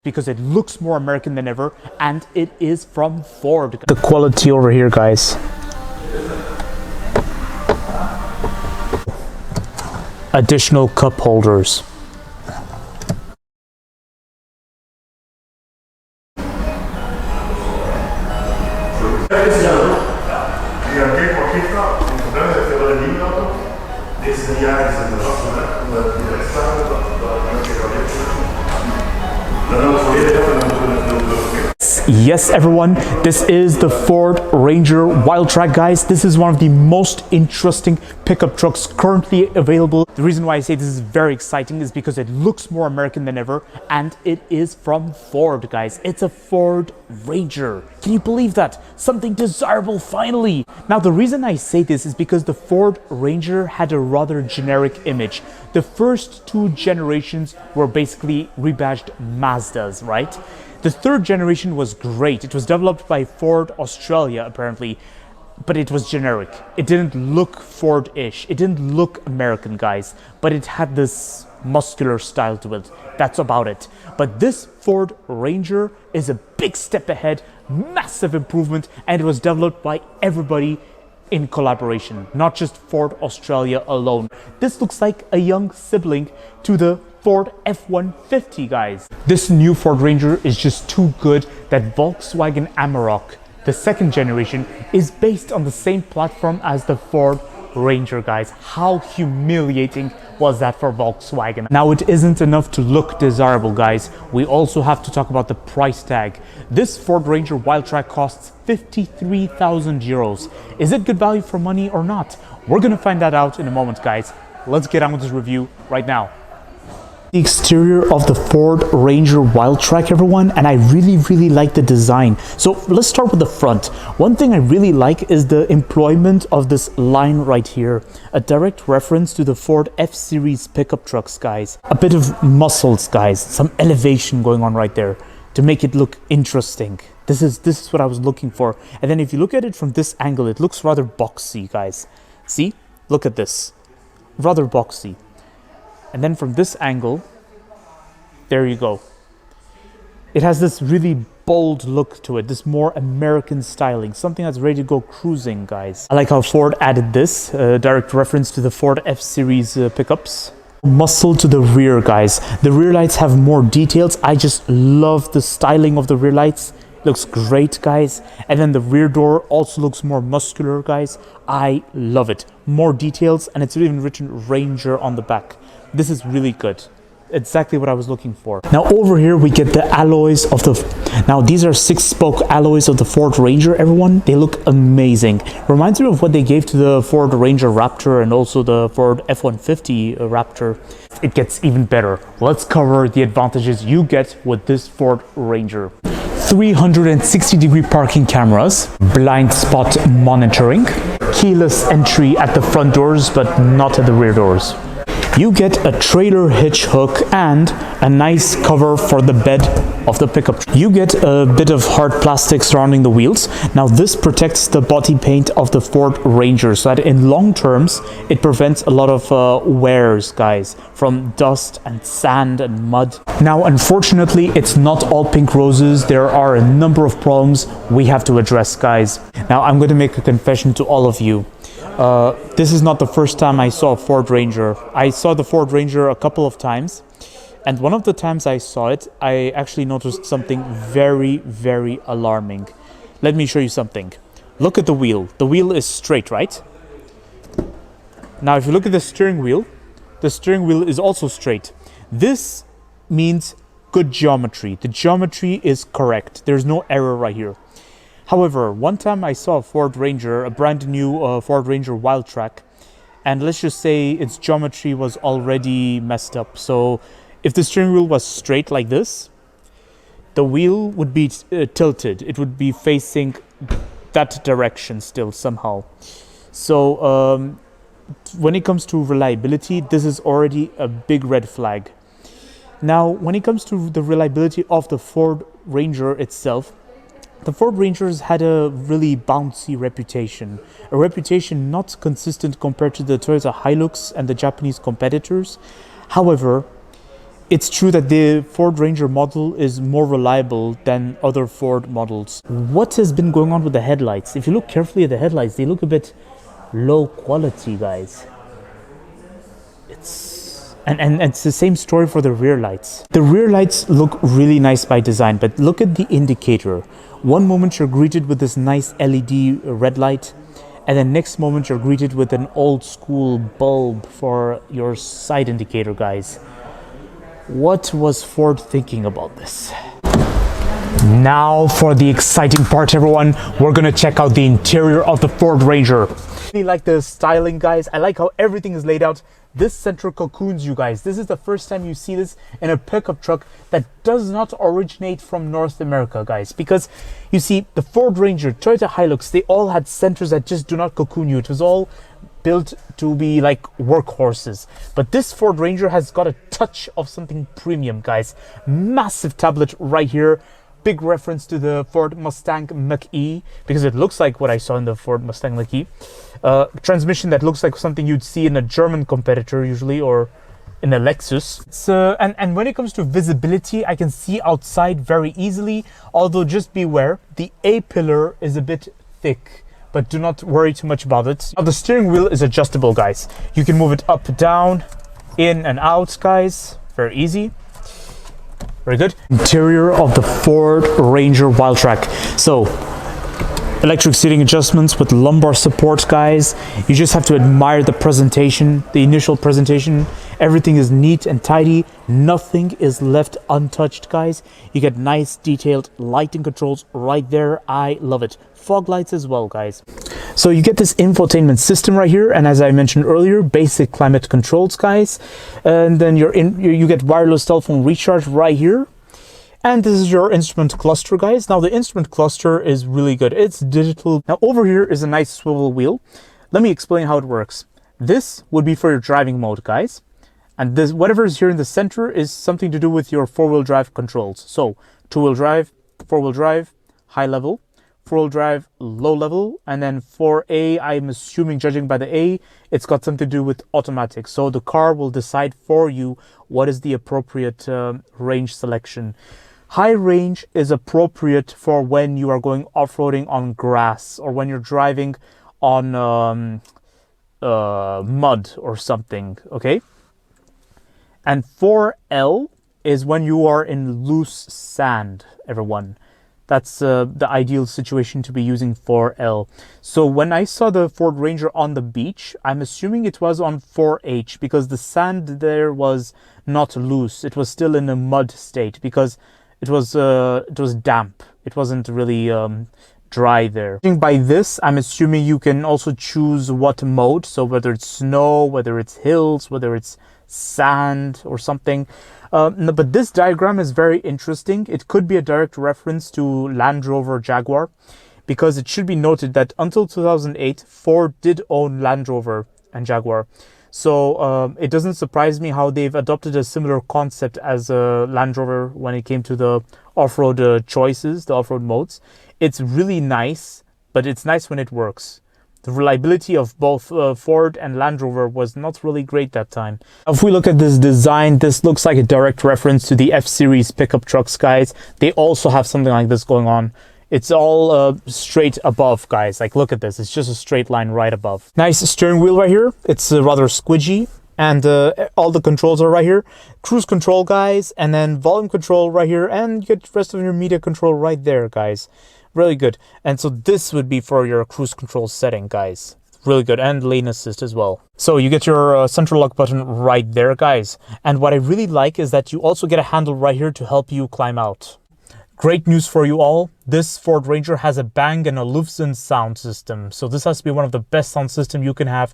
because it looks more American than ever, and it is from Ford. The quality over here, guys. Additional cup holders. Yes, everyone, this is the Ford Ranger Wildtrak, guys. This is one of the most interesting pickup trucks currently available. The reason why I say this is very exciting is because it looks more American than ever, and it is from Ford, guys. It's a Ford Ranger. Can you believe that? Something desirable finally. Now, the reason I say this is because the Ford Ranger had a rather generic image. The first two generations were basically rebadged Mazdas, right? The third generation was great. It was developed by Ford Australia, apparently, but it was generic. It didn't look Ford-ish. It didn't look American, guys, but it had this muscular style to it. That's about it. But this Ford Ranger is a big step ahead, massive improvement, and it was developed by everybody in collaboration, not just Ford Australia alone. This looks like a young sibling to the Ford F150, guys. This new Ford Ranger is just too good that Volkswagen Amarok, the second generation, is based on the same platform as the Ford Ranger, guys. How humiliating was that for Volkswagen? Now, it isn't enough to look desirable, guys. We also have to talk about the price tag. This Ford Ranger Wildtrak costs 53,000 euros. Is it good value for money or not? We're gonna find that out in a moment, guys. Let's get on with this review right now. The exterior of the Ford Ranger Wildtrak, everyone, and I really like the design. So let's start with the front. One thing I really like is the employment of this line right here, a direct reference to the Ford F-Series pickup trucks, guys. A bit of muscles, guys, some elevation going on right there to make it look interesting. This is what I was looking for. And then if you look at it from this angle, it looks rather boxy, guys. See? Look at this. Rather boxy. And then from this angle, there you go. It has this really bold look to it, this more American styling, something that's ready to go cruising, guys. I like how Ford added this, direct reference to the Ford F-Series pickups. Muscle to the rear, guys. The rear lights have more details. I just love the styling of the rear lights. Looks great, guys. And then the rear door also looks more muscular, guys. I love it. More details, and it's even written Ranger on the back. This is really good. Exactly what I was looking for. Now over here we get the alloys of the... Now these are 6-spoke alloys of the Ford Ranger, everyone. They look amazing. Reminds me of what they gave to the Ford Ranger Raptor and also the Ford F150 Raptor. It gets even better. Let's cover the advantages you get with this Ford Ranger. 360-degree parking cameras, blind spot monitoring, keyless entry at the front doors but not at the rear doors. You get a trailer hitch hook and a nice cover for the bed of the pickup. You get a bit of hard plastic surrounding the wheels. Now this protects the body paint of the Ford Ranger so that in long terms it prevents a lot of wears, guys, from dust and sand and mud. Now unfortunately it's not all pink roses. There are a number of problems we have to address, guys. Now I'm going to make a confession to all of you. This is not the first time I saw a Ford Ranger. I saw the Ford Ranger a couple of times, and one of the times I saw it, I actually noticed something very alarming. Let me show you something. Look at the wheel. The wheel is straight, right? Now if you look at the steering wheel is also straight. This means good geometry. The geometry is correct. There's no error right here. However, one time I saw a Ford Ranger, a brand new Ford Ranger Wildtrak, and let's just say its geometry was already messed up. So if the steering wheel was straight like this, the wheel would be tilted. It would be facing that direction still somehow. So when it comes to reliability, this is already a big red flag. Now, when it comes to the reliability of the Ford Ranger itself, the Ford Rangers had a really bouncy reputation, a reputation not consistent compared to the Toyota Hilux and the Japanese competitors. However, it's true that the Ford Ranger model is more reliable than other Ford models. What has been going on with the headlights? If you look carefully at the headlights, they look a bit low quality, guys. And it's the same story for the rear lights. The rear lights look really nice by design, but look at the indicator. One moment you're greeted with this nice LED red light, and then next moment you're greeted with an old school bulb for your side indicator, guys. What was Ford thinking about this? Now for the exciting part, everyone. We're gonna check out the interior of the Ford Ranger. I really like the styling, guys. I like how everything is laid out. This center cocoons, you guys. This is the first time you see this in a pickup truck that does not originate from North America, guys. Because you see, the Ford Ranger, Toyota Hilux, they all had centers that just do not cocoon you. It was all built to be like workhorses. But this Ford Ranger has got a touch of something premium, guys. Massive tablet right here. Big reference to the Ford Mustang Mach-E, because it looks like what I saw in the Ford Mustang Mach-E. Transmission that looks like something you'd see in a German competitor usually, or in a Lexus. And when it comes to visibility, I can see outside very easily, although just beware, the A-pillar is a bit thick, but do not worry too much about it. Now the steering wheel is adjustable, guys. You can move it up, down, in and out, guys. Very easy. Very good. Interior of the Ford Ranger Wildtrak. So, electric seating adjustments with lumbar support, guys. You just have to admire the presentation, the initial presentation. Everything is neat and tidy. Nothing is left untouched, guys. You get nice detailed lighting controls right there. I love it. Fog lights as well, guys. So you get this infotainment system right here, and as I mentioned earlier, basic climate controls, guys. And then you get wireless telephone recharge right here. And this is your instrument cluster, guys. Now the instrument cluster is really good. It's digital. Now over here is a nice swivel wheel. Let me explain how it works. This would be for your driving mode, guys. And this, whatever is here in the center, is something to do with your four-wheel drive controls. So two-wheel drive, four-wheel drive, high level, four-wheel drive, low level, and then for A, I'm assuming, judging by the A, it's got something to do with automatic. So the car will decide for you what is the appropriate range selection. High range is appropriate for when you are going off-roading on grass, or when you're driving on mud or something, okay? And 4L is when you are in loose sand, everyone. That's the ideal situation to be using 4L. So when I saw the Ford Ranger on the beach, I'm assuming it was on 4H, because the sand there was not loose. It was still in a mud state, because it was damp. It wasn't really dry there. By this, I'm assuming you can also choose what mode. So whether it's snow, whether it's hills, whether it's sand or something. No, but this diagram is very interesting. It could be a direct reference to Land Rover Jaguar, because it should be noted that until 2008, Ford did own Land Rover and Jaguar. So it doesn't surprise me how they've adopted a similar concept as Land Rover when it came to the off-road choices, the off-road modes. It's really nice, but it's nice when it works. The reliability of both Ford and Land Rover was not really great that time. If we look at this design, this looks like a direct reference to the F-Series pickup trucks, guys. They also have something like this going on. It's all straight above, guys. Like, look at this. It's just a straight line right above. Nice steering wheel right here. It's rather squidgy. And all the controls are right here. Cruise control, guys. And then volume control right here. And you get the rest of your media control right there, guys. Really good. And so this would be for your cruise control setting, guys. Really good. And lane assist as well. So you get your central lock button right there, guys. And what I really like is that you also get a handle right here to help you climb out. Great news for you all. This Ford Ranger has a Bang & Olufsen sound system. So this has to be one of the best sound systems you can have.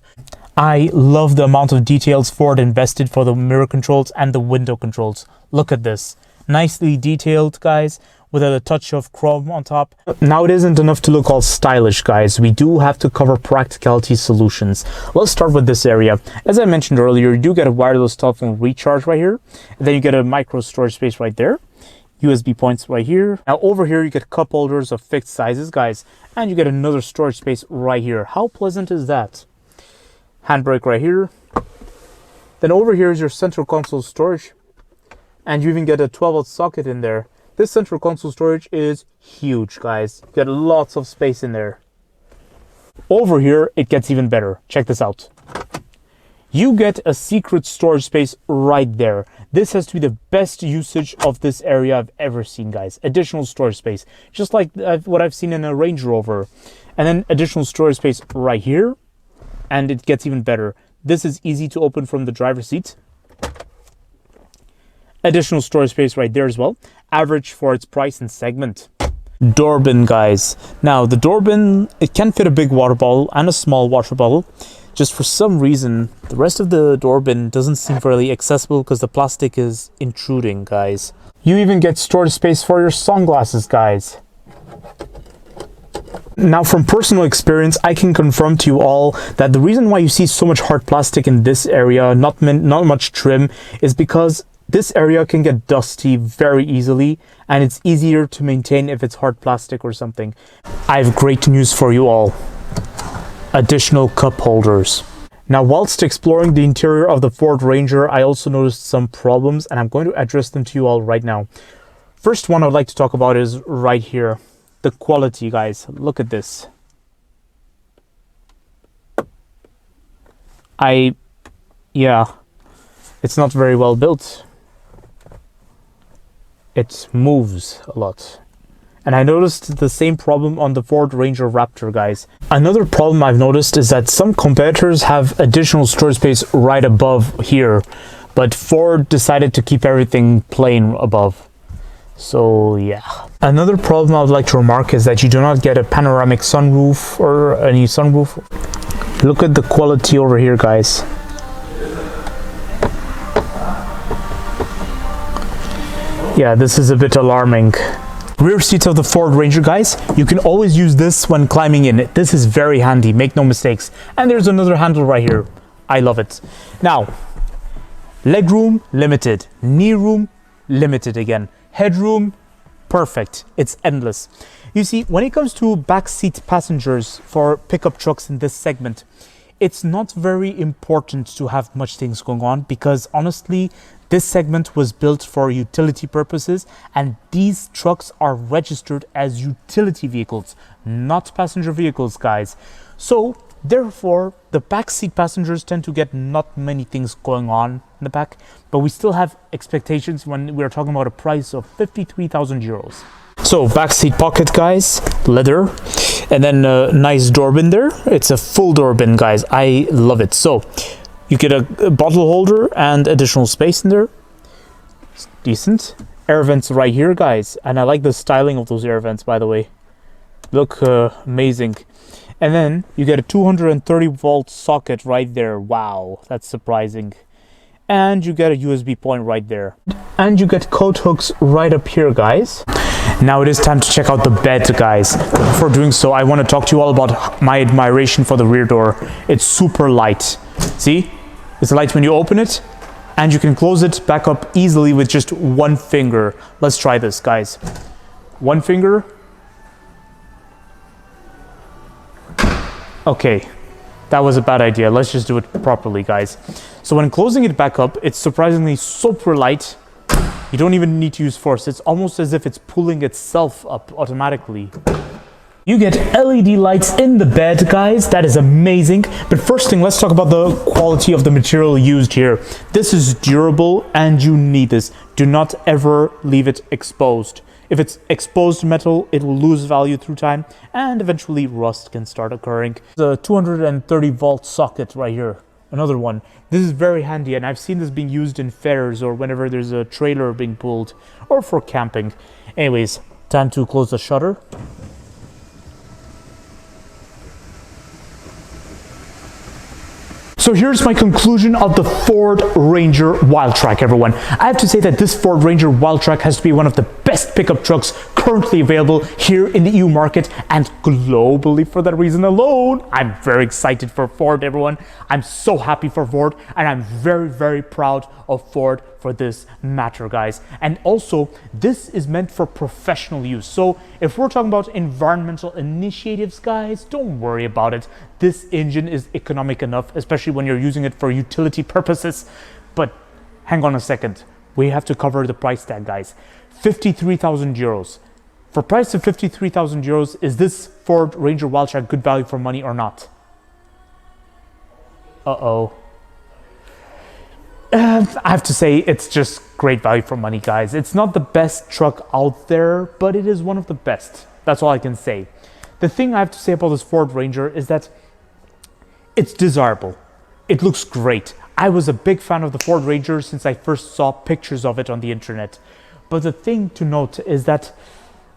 I love the amount of details Ford invested for the mirror controls and the window controls. Look at this. Nicely detailed, guys, with a touch of chrome on top. Now it isn't enough to look all stylish, guys. We do have to cover practicality solutions. Let's start with this area. As I mentioned earlier, you do get a wireless telephone recharge right here. And then you get a micro storage space right there. USB points right here. Now over here you get cup holders of fixed sizes, guys, and you get another storage space right here. How pleasant is that? Handbrake right here. Then over here is your central console storage. And you even get a 12-volt socket in there. This central console storage is huge, guys. You get lots of space in there. Over here, it gets even better. Check this out. You get a secret storage space right there. This has to be the best usage of this area I've ever seen, guys. Additional storage space, just like what I've seen in a Range Rover. And then additional storage space right here. And it gets even better. This is easy to open from the driver's seat. Additional storage space right there as well. Average for its price and segment. Door bin, guys. Now, the door bin, it can fit a big water bottle and a small water bottle. Just for some reason, the rest of the door bin doesn't seem fairly accessible because the plastic is intruding, guys. You even get storage space for your sunglasses, guys. Now, from personal experience, I can confirm to you all that the reason why you see so much hard plastic in this area, not much trim, is because this area can get dusty very easily, and it's easier to maintain if it's hard plastic or something. I have great news for you all. Additional cup holders. Now, whilst exploring the interior of the Ford Ranger, I also noticed some problems, and I'm going to address them to you all right now. First one I'd like to talk about is right here. The quality, guys. Look at this. Yeah, it's not very well built. It moves a lot. And I noticed the same problem on the Ford Ranger Raptor, guys. Another problem I've noticed is that some competitors have additional storage space right above here, but Ford decided to keep everything plain above. So yeah. Another problem I would like to remark is that you do not get a panoramic sunroof or any sunroof. Look at the quality over here, guys. Yeah, this is a bit alarming. Rear seat of the Ford Ranger, guys. You can always use this when climbing in. This is very handy, make no mistakes. And there's another handle right here. I love it. Now, legroom, limited. Knee room, limited again. Headroom, perfect. It's endless. You see, when it comes to backseat passengers for pickup trucks in this segment, it's not very important to have much things going on because honestly, this segment was built for utility purposes and these trucks are registered as utility vehicles, not passenger vehicles, guys. So therefore, the backseat passengers tend to get not many things going on in the back, but we still have expectations when we're talking about a price of 53,000 euros. So backseat pocket, guys, leather, and then a nice door bin there. It's a full door bin, guys. I love it. So you get a bottle holder and additional space in there. It's decent. Air vents right here, guys. And I like the styling of those air vents, by the way. Look amazing. And then you get a 230-volt socket right there. Wow, that's surprising. And you get a USB point right there. And you get coat hooks right up here, guys. Now it is time to check out the bed, guys. Before doing so, I want to talk to you all about my admiration for the rear door. It's super light. See? It's light when you open it, and you can close it back up easily with just one finger. Let's try this, guys. One finger. Okay, that was a bad idea. Let's just do it properly, guys. So when closing it back up, it's surprisingly super light. You don't even need to use force. It's almost as if it's pulling itself up automatically. You get LED lights in the bed, guys. That is amazing. But first thing, let's talk about the quality of the material used here. This is durable and you need this. Do not ever leave it exposed. If it's exposed metal, it will lose value through time and eventually rust can start occurring. The 230-volt socket right here. Another one. This is very handy and I've seen this being used in fairs or whenever there's a trailer being pulled or for camping. Anyways, time to close the shutter. So here's my conclusion of the Ford Ranger Wildtrak, everyone. I have to say that this Ford Ranger Wildtrak has to be one of the best pickup trucks currently available here in the EU market and globally. For that reason alone, I'm very excited for Ford, everyone. I'm so happy for Ford and I'm very, very proud of Ford for this matter, guys. And also, this is meant for professional use. So if we're talking about environmental initiatives, guys, don't worry about it. This engine is economic enough, especially when you're using it for utility purposes. But hang on a second. we have to cover the price tag, guys. 53,000 euros. For price of 53,000 euros, is this Ford Ranger Wildtrak good value for money or not? Uh-oh. I have to say, it's just great value for money, guys. It's not the best truck out there, but it is one of the best. That's all I can say. The thing I have to say about this Ford Ranger is that it's desirable. It looks great. I was a big fan of the Ford Ranger since I first saw pictures of it on the internet. But the thing to note is that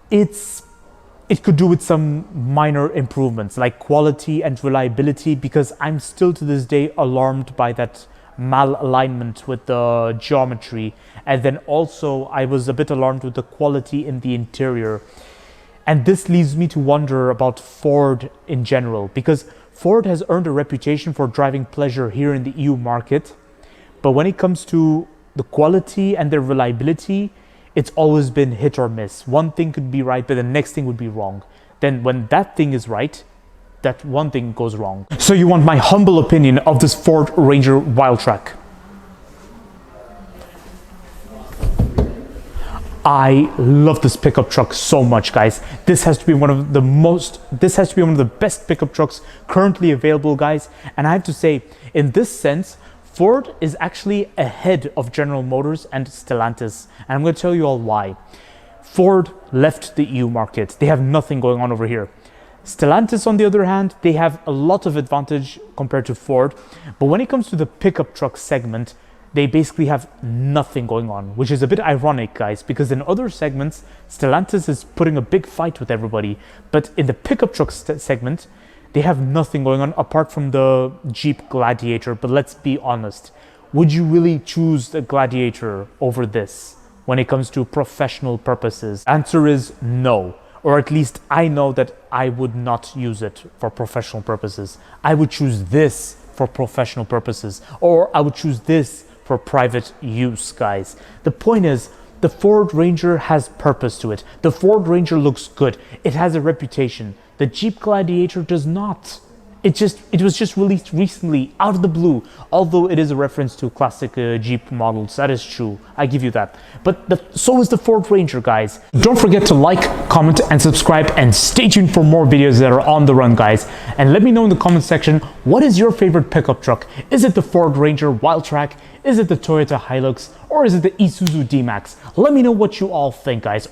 it could do with some minor improvements like quality and reliability, because I'm still to this day alarmed by that malalignment with the geometry. And then also I was a bit alarmed with the quality in the interior. And this leads me to wonder about Ford in general, because Ford has earned a reputation for driving pleasure here in the EU market. But when it comes to the quality and the reliability, it's always been hit or miss. One thing could be right, but the next thing would be wrong. Then when that thing is right, that one thing goes wrong. So you want my humble opinion of this Ford Ranger Wildtrak? I love this pickup truck so much, guys. This has to be one of the best pickup trucks currently available, guys. And I have to say, in this sense, Ford is actually ahead of General Motors and Stellantis. And I'm going to tell you all why. Ford left the EU market. They have nothing going on over here. Stellantis, on the other hand, they have a lot of advantage compared to Ford. But when it comes to the pickup truck segment, they basically have nothing going on, which is a bit ironic, guys, because in other segments, Stellantis is putting a big fight with everybody. But in the pickup truck segment, they have nothing going on apart from the Jeep Gladiator. But let's be honest, would you really choose the Gladiator over this when it comes to professional purposes? Answer is no. Or at least I know that I would not use it for professional purposes. I would choose this for professional purposes, or I would choose this for private use, guys. The point is, the Ford Ranger has purpose to it. The Ford Ranger looks good. It has a reputation. The Jeep Gladiator does not. It was just released recently, out of the blue. Although it is a reference to classic Jeep models, that is true. I give you that. But so is the Ford Ranger, guys. Don't forget to like, comment, and subscribe, and stay tuned for more videos that are on the run, guys. And let me know in the comment section, what is your favorite pickup truck? Is it the Ford Ranger Wildtrak? Is it the Toyota Hilux? Or is it the Isuzu D-Max? Let me know what you all think, guys.